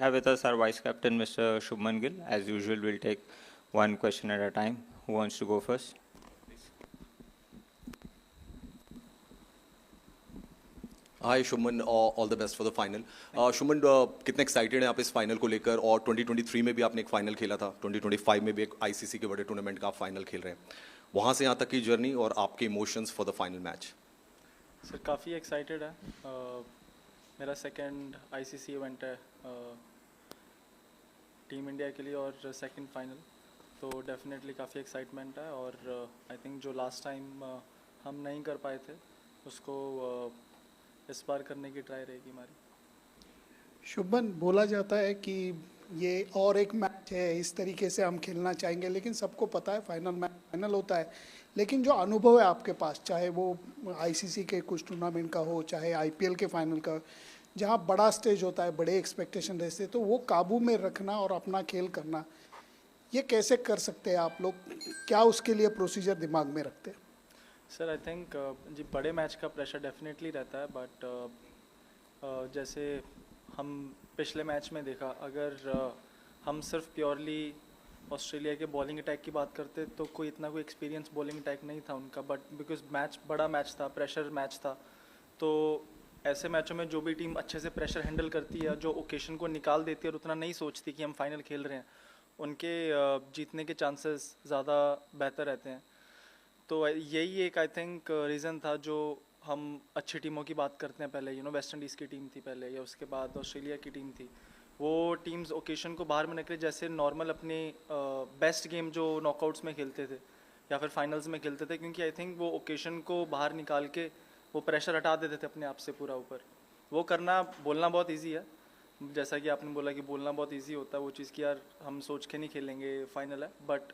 have with us our Vice Captain, Mr. Shubman Gill. As usual, we'll take one question at a time. Who wants to go first? Hi Shubman, all the best for the final. Shubman, कितने excited हैं आप इस final को लेकर? और 2023 में भी आपने एक फाइनल खेला था, 2025 में भी एक आईसीसी के बड़े टूर्नामेंट का आप फाइनल खेल रहे हैं। वहाँ से यहाँ तक की जर्नी और आपके emotions for the final match. Sir काफ़ी एक्साइटेड है। मेरा सेकंड आईसीसी इवेंट है टीम इंडिया के लिए और सेकंड फाइनल, तो डेफिनेटली काफ़ी एक्साइटमेंट है। और आई थिंक जो लास्ट टाइम हम नहीं कर पाए थे उसको इस बार करने की ट्राई रहेगी हमारी। शुभमन, बोला जाता है कि ये और एक मैच है, इस तरीके से हम खेलना चाहेंगे, लेकिन सबको पता है फाइनल मैच फाइनल होता है। लेकिन जो अनुभव है आपके पास, चाहे वो आईसीसी के कुछ टूर्नामेंट का हो, चाहे आईपीएल के फाइनल का, जहाँ बड़ा स्टेज होता है, बड़े एक्सपेक्टेशन रहते हैं, तो वो काबू में रखना और अपना खेल करना, ये कैसे कर सकते हैं आप लोग? क्या उसके लिए प्रोसीजर दिमाग में रखते हैं? सर आई थिंक जी बड़े मैच का प्रेशर डेफिनेटली रहता है, बट जैसे हम पिछले मैच में देखा, अगर हम सिर्फ प्योरली ऑस्ट्रेलिया के बॉलिंग अटैक की बात करते तो कोई एक्सपीरियंस बॉलिंग अटैक नहीं था उनका, बट बिकॉज मैच बड़ा मैच था, प्रेशर मैच था, तो ऐसे मैचों में जो भी टीम अच्छे से प्रेशर हैंडल करती है, जो ओकेशन को निकाल देती है और उतना नहीं सोचती कि हम फाइनल खेल रहे हैं, उनके जीतने के चांसेस ज़्यादा बेहतर रहते हैं। तो यही एक आई थिंक रीज़न था जो हम अच्छी टीमों की बात करते हैं। पहले वेस्ट इंडीज़ की टीम थी पहले, या उसके बाद ऑस्ट्रेलिया की टीम थी। वो टीम्स ओकेशन को बाहर में निकले, जैसे नॉर्मल अपने बेस्ट गेम जो नॉकआउट्स में खेलते थे या फिर फाइनल्स में खेलते थे, क्योंकि आई थिंक वो ओकेशन को बाहर निकाल के वो प्रेशर हटा देते थे अपने आप से पूरा ऊपर। वो करना, बोलना बहुत ईजी है, जैसा कि आपने बोला कि बोलना बहुत ईजी होता है वो चीज़ कि यार हम सोच के नहीं खेलेंगे फाइनल है, बट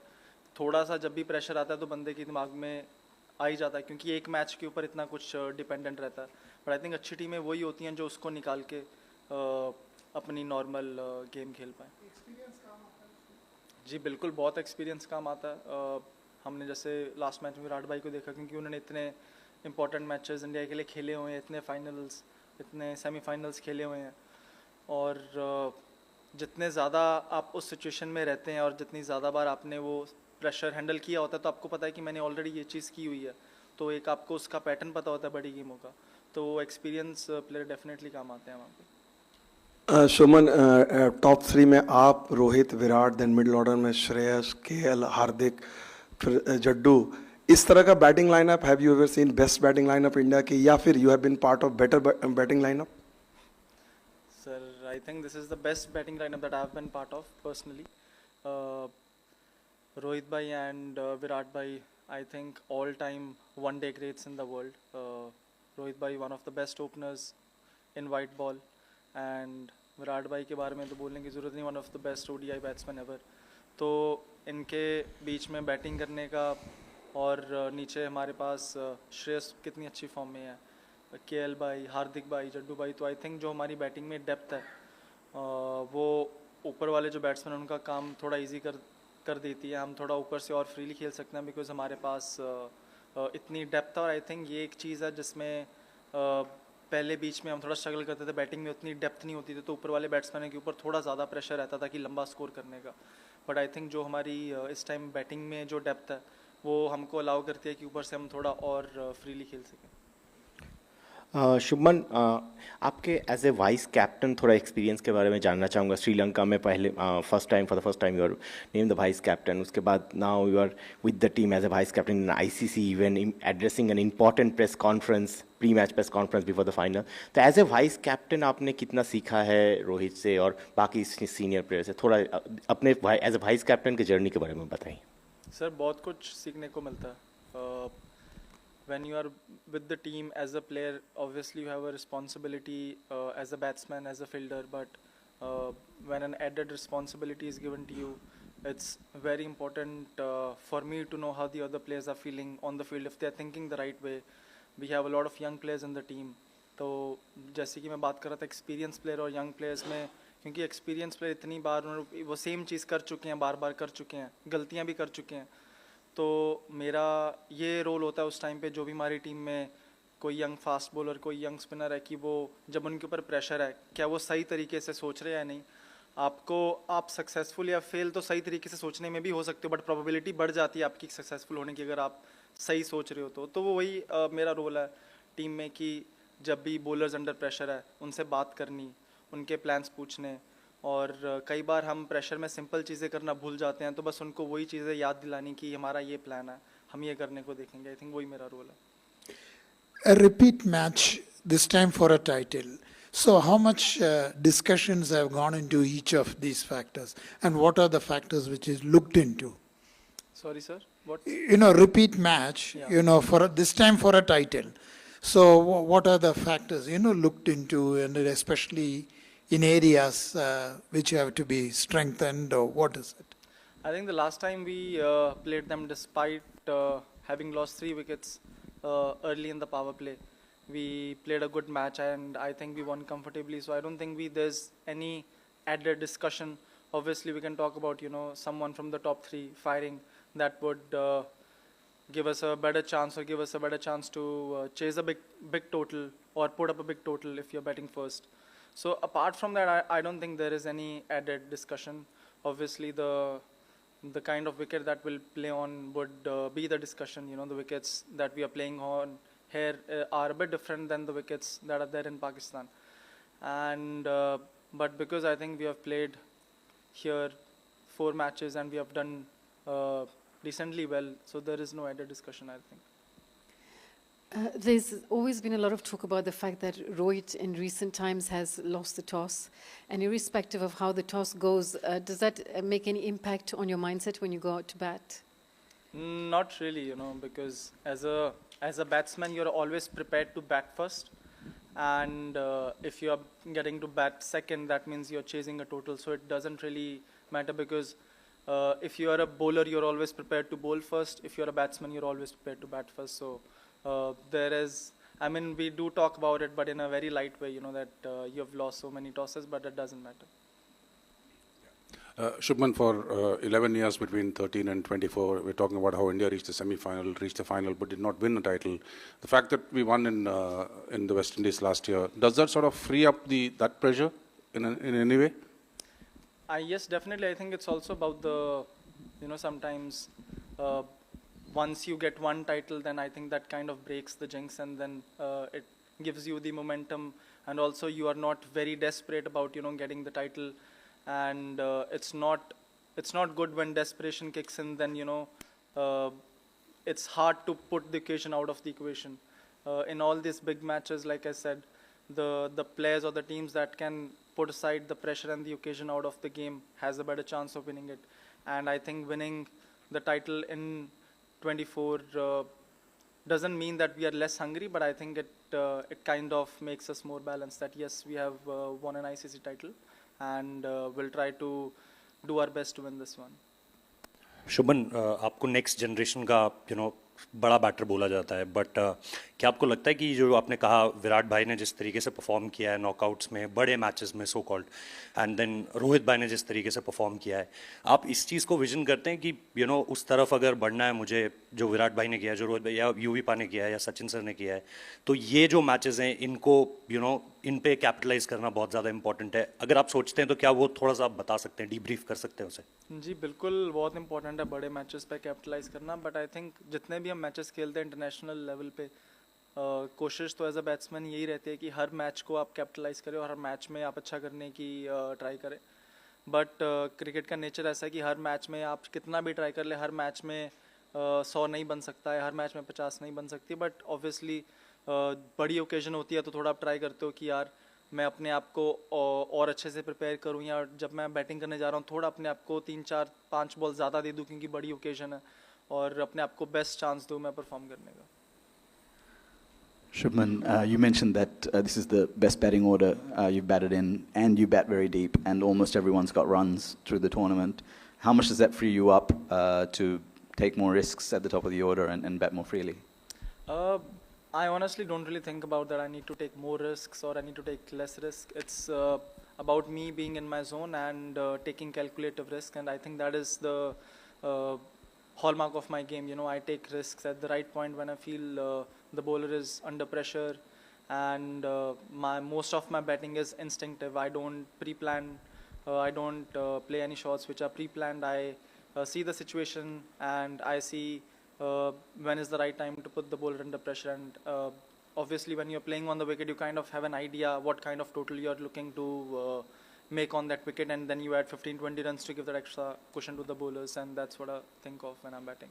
थोड़ा सा जब भी प्रेशर आता है तो बंदे के दिमाग में आ ही जाता है, क्योंकि एक मैच के ऊपर इतना कुछ डिपेंडेंट रहता है। बट आई थिंक अच्छी टीमें वही होती हैं जो उसको निकाल के अपनी नॉर्मल गेम खेल पाए। जी बिल्कुल, बहुत एक्सपीरियंस काम आता है। हमने जैसे लास्ट मैच में विराट भाई को देखा, क्योंकि उन्होंने इतने इंपॉर्टेंट मैचेस इंडिया के लिए खेले हुए हैं, इतने फाइनल्स, इतने सेमीफाइनल्स खेले हुए हैं, और जितने ज़्यादा आप उस सिचुएशन में रहते हैं और जितनी ज़्यादा बार आपने वो प्रेशर हैंडल किया होता है, तो आपको पता है कि मैंने ऑलरेडी ये चीज़ की हुई है, तो एक आपको उसका पैटर्न पता होता है बड़ी गेमों का, तो एक्सपीरियंस प्लेयर डेफिनेटली काम आते हैं वहाँ पे। सुमन, टॉप 3 में आप, Rohit, Virat, then middle order में श्रेयस, केएल, हार्दिक, फिर जड्डू, इस तरह का batting lineup, have you ever seen best batting lineup India की, या फिर you have been part of better batting lineup? Sir I think this is the best batting lineup that I have been part of personally. Rohit bhai and Virat bhai, I think all time one day greats in the world. Rohit bhai one of the best openers in white ball, and Virat भाई के बारे में तो बोलने की ज़रूरत नहीं, one of the best ODI batsman ever. तो इनके बीच में बैटिंग करने का, और नीचे हमारे पास श्रेयस कितनी अच्छी फॉर्म में है, केएल भाई, हार्दिक भाई, जड्डू भाई, तो आई थिंक जो हमारी बैटिंग में डेप्थ है वो ऊपर वाले जो बैट्समैन उनका काम थोड़ा ईजी कर देती है। हम थोड़ा ऊपर से और फ्रीली खेल सकते हैं, बिकॉज हमारे पास इतनी डेप्थ है। और आई थिंक ये एक चीज़ है जिसमें पहले बीच में हम थोड़ा स्ट्रगल करते थे, बैटिंग में उतनी डेप्थ नहीं होती थी, तो ऊपर वाले बैट्समैन के ऊपर थोड़ा ज़्यादा प्रेशर रहता था कि लंबा स्कोर करने का। बट आई थिंक जो हमारी इस टाइम बैटिंग में जो डेप्थ है वो हमको अलाउ करती है कि ऊपर से हम थोड़ा और फ्रीली खेल सकें। शुभमन, आपके एज ए वाइस कैप्टन थोड़ा एक्सपीरियंस के बारे में जानना चाहूँगा। श्रीलंका में पहले for the first time you are name the vice captain, उसके बाद now you are with the team as a vice captain in ICC, even addressing an important press conference, pre match press conference before the final. तो as a vice captain आपने कितना सीखा है रोहित से और बाकी सीनियर प्लेयर से? थोड़ा अपने एज ए वाइस कैप्टन की जर्नी के बारे में बताइए। सर बहुत कुछ सीखने को मिलता है। When you are with the team as a player, obviously you have a responsibility as a batsman, as a fielder, but when an added responsibility is given to you, it's very important for me to know how the other players are feeling on the field, if they are thinking the right way. We have a lot of young players in the team, तो जैसे कि मैं बात कर रहा था experience player और young players में, क्योंकि एक्सपीरियंस प्लेयर इतनी बार वो सेम चीज़ कर चुके हैं, बार बार कर चुके हैं, गलतियाँ भी कर चुके हैं, तो मेरा ये रोल होता है उस टाइम पे जो भी हमारी टीम में कोई यंग फास्ट बॉलर, कोई यंग स्पिनर है, कि वो जब उनके ऊपर प्रेशर है, क्या वो सही तरीके से सोच रहे हैं या नहीं। आप सक्सेसफुल या फेल तो सही तरीके से सोचने में भी हो सकते हो, बट प्रोबेबिलिटी बढ़ जाती है आपकी सक्सेसफुल होने की अगर आप सही सोच रहे हो तो वो वही मेरा रोल है टीम में कि जब भी बॉलर्स अंडर प्रेशर है उनसे बात करनी, उनके प्लान्स पूछने, और कई बार हम प्रेशर में सिंपल चीज़ें करना भूल जाते हैं, तो बस उनको वही चीज़ें याद दिलानी कि हमारा ये प्लान है, हम ये करने को देखेंगे। आई थिंक वही मेरा रोल है। A repeat match, this time for a title. So how much discussions have gone into each of these factors, and what are the factors which is looked into? Sorry sir, what? You know, repeat match, Yeah. you know, for this time for a title. So what are the factors, you know, looked into, and especially in areas which have to be strengthened, or what is it? I think the last time we played them, despite having lost 3 wickets early in the power play, we played a good match and I think we won comfortably. So I don't think there's any added discussion. Obviously, we can talk about someone from the top 3 firing. That would give us a better chance, or give us a better chance to chase a big total or put up a big total if you're batting first. So apart from that, I don't think there is any added discussion. Obviously, the kind of wicket that we'll play on would be the discussion. The wickets that we are playing on here are a bit different than the wickets that are there in Pakistan. And but because I think we have played here 4 matches and we have done decently well, so there is no added discussion, I think. There's always been a lot of talk about the fact that Rohit in recent times has lost the toss. And irrespective of how the toss goes, does that make any impact on your mindset when you go out to bat? Not really, because as a batsman, you're always prepared to bat first. And if you are getting to bat second, that means you're chasing a total. So it doesn't really matter, because if you are a bowler, you're always prepared to bowl first. If you're a batsman, you're always prepared to bat first. So we do talk about it, but in a very light way, that you have lost so many tosses, but it doesn't matter. Shubman, for 11 years between 13 and 24, we're talking about how India reached the semi-final, reached the final, but did not win a title. The fact that we won in the West Indies last year, does that sort of free up that pressure in any way? Yes, definitely. I think it's also about the, sometimes once you get one title, then I think that kind of breaks the jinx, and then it gives you the momentum, and also you are not very desperate about, getting the title. And it's not good when desperation kicks in, then it's hard to put the occasion out of the equation. In all these big matches, like I said, the players or the teams that can put aside the pressure and the occasion out of the game has a better chance of winning it. And I think winning the title in 24 doesn't mean that we are less hungry, but I think it kind of makes us more balanced, that yes, we have won an ICC title, and we'll try to do our best to win this one. शुभन, आपको next generation का बड़ा batter बोला जाता है, but क्या आपको लगता है कि जो आपने कहा विराट भाई ने जिस तरीके से परफॉर्म किया है नॉकआउट्स में, बड़े मैचेस में so called, and then Rohit भाई ने जिस तरीके से परफॉर्म किया है, आप इस चीज़ को विजन करते हैं कि उस तरफ अगर बढ़ना है मुझे, जो विराट भाई ने किया है, जो रोहित भाई या यूवी पा ने किया है या सचिन सर ने किया है, तो ये जो मैचेस हैं इनको इन पे कैपिटलाइज करना बहुत ज़्यादा इंपॉर्टेंट है? अगर आप सोचते हैं तो क्या वो थोड़ा सा आप बता सकते हैं, डीब्रीफ कर सकते हैं उसे? जी बिल्कुल, बहुत इंपॉर्टेंट है बड़े मैचेस पे कैपिटलाइज करना, बट आई थिंक जितने भी हम मैचेस खेलते हैं इंटरनेशनल लेवल पे, कोशिश तो एज अ बैट्समैन यही रहती है कि हर मैच को आप कैपिटलाइज करें और हर मैच में आप अच्छा करने की ट्राई करें. बट क्रिकेट का नेचर ऐसा है कि हर मैच में आप कितना भी ट्राई कर ले, हर मैच में 100 नहीं बन सकता है, हर मैच में 50 नहीं बन सकती. बट ऑब्वियसली बड़ी ओकेजन होती है तो थोड़ा आप ट्राई करते हो कि यार मैं अपने आप को और अच्छे से प्रिपेयर करूं, या जब मैं बैटिंग करने जा रहा हूं थोड़ा अपने आप को 3, 4, 5 बॉल ज़्यादा दे दूं क्योंकि बड़ी ओकेजन है, और अपने आप को बेस्ट चांस दूं मैं परफॉर्म करने का. Shubman, you mentioned that this is the best batting order you've batted in, and you bat very deep, and almost everyone's got runs through the tournament. How much does that free you up to take more risks at the top of the order and bat more freely? I honestly don't really think about that. I need to take more risks or I need to take less risk. It's about me being in my zone and taking calculative risk, and I think that is the hallmark of my game. I take risks at the right point when I feel the bowler is under pressure, and most of my batting is instinctive. I don't pre-plan I don't play any shots which are pre-planned. I see the situation and I see when is the right time to put the bowler under pressure. And obviously, when you're playing on the wicket, you kind of have an idea what kind of total you're looking to make on that wicket, and then you add 15-20 runs to give that extra cushion to the bowlers, and that's what I think of when I'm batting.